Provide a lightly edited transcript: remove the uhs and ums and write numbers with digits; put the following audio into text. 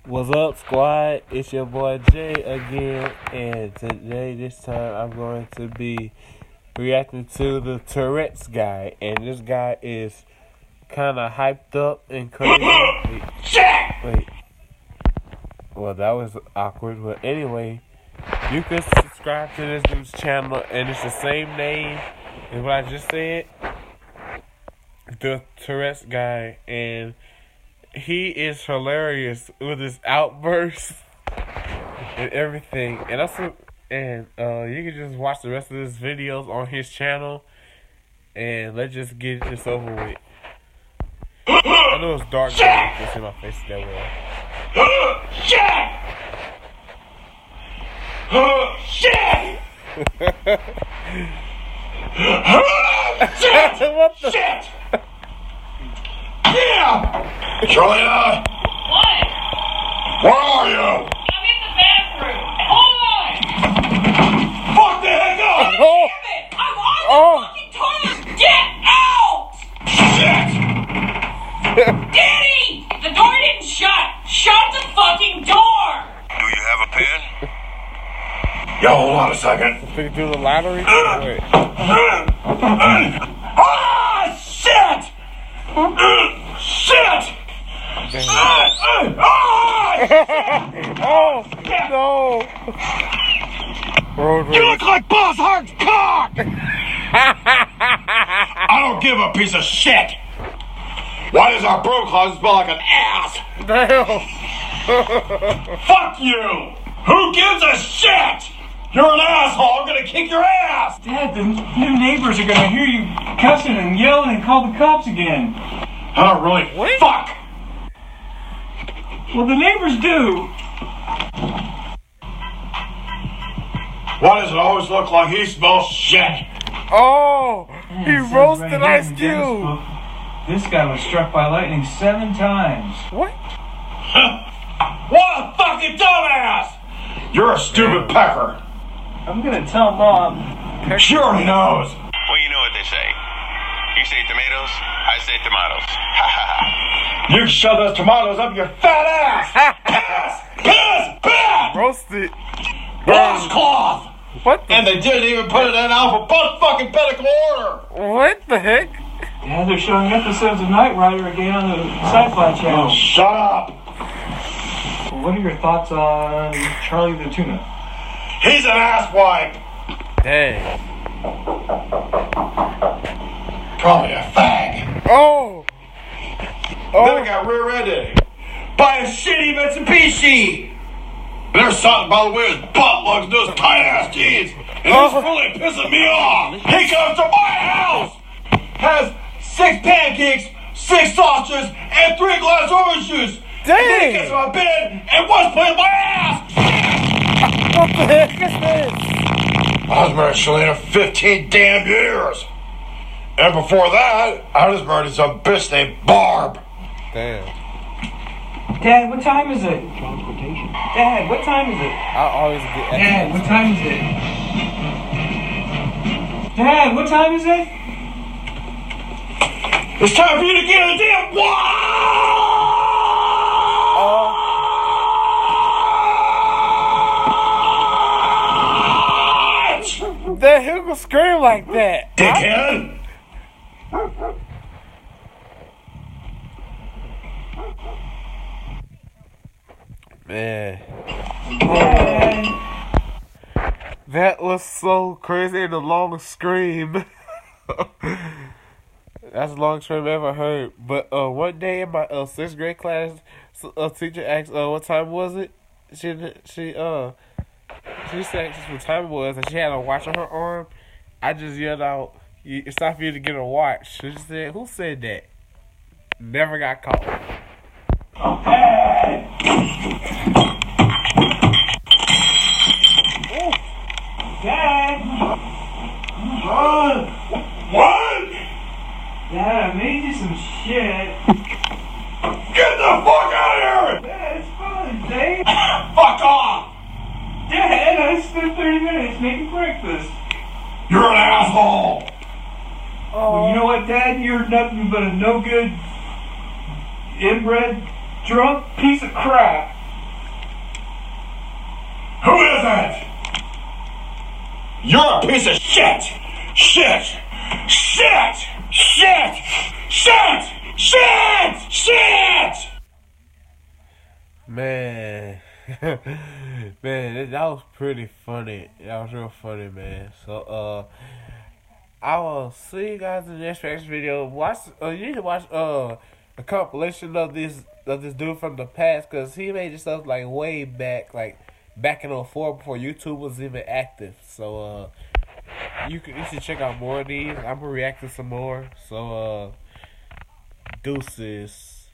What's up, squad? It's your boy Jay again, and this time, I'm going to be reacting to the Tourettes guy, and this guy is kind of hyped up and crazy. Wait. Well, that was awkward, but anyway, you can subscribe to this dude's channel, and it's the same name as what I just said, the Tourettes guy, and he is hilarious with his outbursts and everything. And also, you can just watch the rest of his videos on his channel. And let's just get this over with. I know it's dark, but you can see my face that well. Shit! Shit! Shit! What the? Shit! Yeah! Charlena! What? Where are you? I'm in the bathroom. Hold on! Fuck the heck up! Damn it! I'm on the fucking toilet! Get out! Shit! Danny! The door didn't shut! Shut the fucking door! Do you have a pen? Yo, hold on a second. Did you do the lottery? Wait. Ah, shit! Shit! Oh, no! You look like Boss Hart's cock! I don't give a piece of shit! Why does our broom closet smell like an ass? Damn! Fuck you! Who gives a shit? You're an asshole! I'm gonna kick your ass! Dad, the new neighbors are gonna hear you cussing and yelling and call the cops again. Oh, really? What? Fuck! Well, the neighbors do. Why does it always look like he smells shit? Oh! It He says roasted right here Ice in Dennis' Cube! book, this guy was struck by lightning 7 times. What? What a fucking dumbass! You're a stupid pecker. I'm gonna tell Mom. Sure knows. Well, you know what they say. You say tomatoes, I say tomatoes. Ha ha ha. You can shove those tomatoes up your fat ass! Piss! Piss! Roasted. Washcloth! What the? And they didn't even put it in alphabetical order! What the heck? Yeah, they're showing episodes of Knight Rider again on the Sci-Fi Oh, Channel. shut up! What are your thoughts on Charlie the Tuna? He's an asswipe! Dang. Probably a fag. Oh! Then I got rear-ended by a shitty Mitsubishi! There's something by the way his butt looks in those tight-ass jeans, and it's really pissing me off! He comes to my house! Has 6 pancakes, 6 sausages, and 3 glass orange juice! Dang! And then he gets in my bed and wants to play with my ass! What the heck is this? I was married to Shalina 15 damn years! And before that, I was married to some bitch named Barb. Damn. Dad, what time is it? Dad, what time is it? I always get Dad, what time is it? Dad, what time is it? It's time for you to get in the damn watch! That who can scream like that? Dickhead! Man. That was so crazy and the longest scream. That's the longest scream I ever heard. But one day in my 6th grade class, a teacher asked, what time was it? She said what time it was, and she had a watch on her arm. I just yelled out, "It's time for you to get a watch." She said, "Who said that?" Never got caught. Dad! What? Dad, I made you some shit. Get the fuck out of here! Dad, it's fun, Dave. Fuck off! Dad, I spent 30 minutes making breakfast. You're an asshole! Well, you know what, Dad? You're nothing but a no-good, inbred, drunk piece of crap. Who is it? You're a piece of shit! Shit! Shit! Shit! Shit! Shit! Shit! Man. Man, that was pretty funny. That was real funny, man. So, I will see you guys in the next reaction video. You need to watch a compilation of this dude from the past, because he made this stuff like way back, like back in 2004 before YouTube was even active. So you should check out more of these. I'm gonna react to some more. So deuces.